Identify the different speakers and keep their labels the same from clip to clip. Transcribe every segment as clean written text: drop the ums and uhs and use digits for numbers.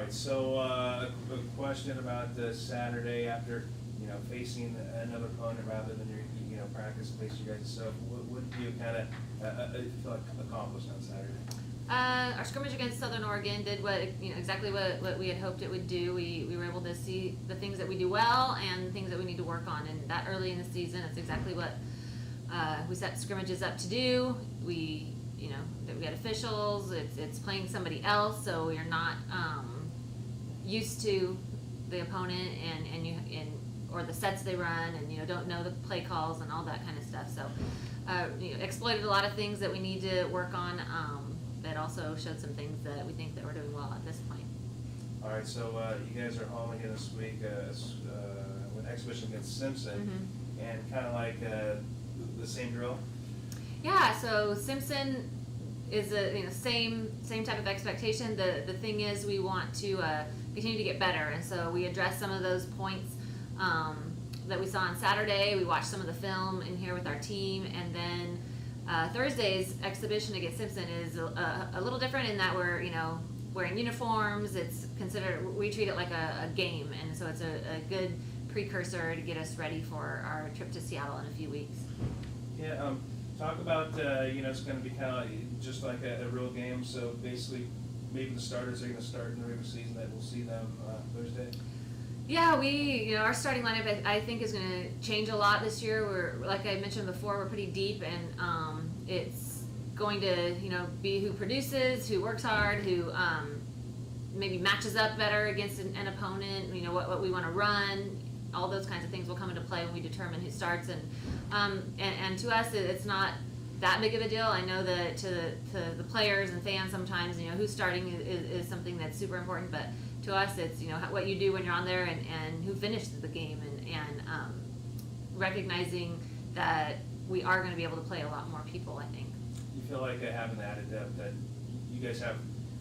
Speaker 1: right, so a question about the Saturday after, facing another opponent rather than your, practice and face you guys. So what do you kind of feel like accomplished on Saturday?
Speaker 2: Our scrimmage against Southern Oregon did exactly what we had hoped it would do. We were able to see the things that we do well and the things that we need to work on. And that early in the season, it's exactly what we set scrimmages up to do. We had officials. It's playing somebody else, so you're not used to the opponent or the sets they run, and don't know the play calls and all that kind of stuff. So exploited a lot of things that we need to work on. That also showed some things that we think that we're doing well at this point.
Speaker 1: All right, so you guys are home again this week with exhibition against Simpson, and kind of like the same drill.
Speaker 2: Yeah, so Simpson is a same type of expectation. The thing is, we want to continue to get better, and so we address some of those points that we saw on Saturday. We watched some of the film in here with our team, and then Thursday's exhibition against Simpson is a little different in that we're wearing uniforms. It's considered, we treat it like a game, and so it's a good precursor to get us ready for our trip to Seattle in a few weeks.
Speaker 1: Yeah, talk about it's going to be kind of just like a real game. So basically, maybe the starters are going to start in the regular season. That we'll see them Thursday.
Speaker 2: Yeah, our starting lineup I think is going to change a lot this year. We're, like I mentioned before, we're pretty deep, and it's going to be who produces, who works hard, who maybe matches up better against an opponent. What we want to run. All those kinds of things will come into play when we determine who starts, and to us it's not that big of a deal. I know that to the players and fans sometimes who's starting is something that's super important, but to us it's what you do when you're on there and who finishes the game, and recognizing that we are going to be able to play a lot more people. I think
Speaker 1: you feel like having the added depth that you guys have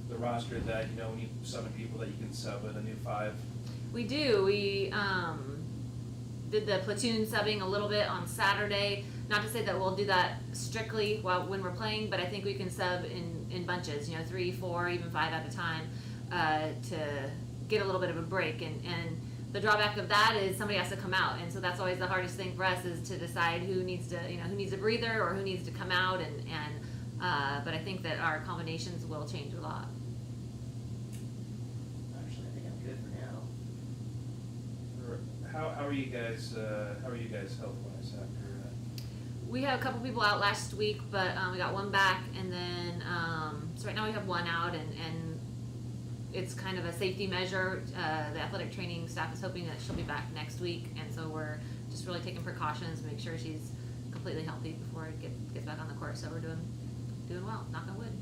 Speaker 1: the roster that when you summon people that you can sub with a new 5.
Speaker 2: We do. We did the platoon subbing a little bit on Saturday. Not to say that we'll do that strictly when we're playing, but I think we can sub in bunches, 3, 4, even 5 at a time, to get a little bit of a break. And the drawback of that is somebody has to come out, and so that's always the hardest thing for us, is to decide who needs a breather or who needs to come out. But I think that our combinations will change a lot.
Speaker 3: Actually, I think I'm good for now.
Speaker 1: How are you guys health-wise after?
Speaker 2: We had a couple people out last week, but we got one back, and then so right now we have one out, and it's kind of a safety measure. The athletic training staff is hoping that she'll be back next week, and so we're just really taking precautions to make sure she's completely healthy before it gets back on the court. So we're doing well, knock on wood.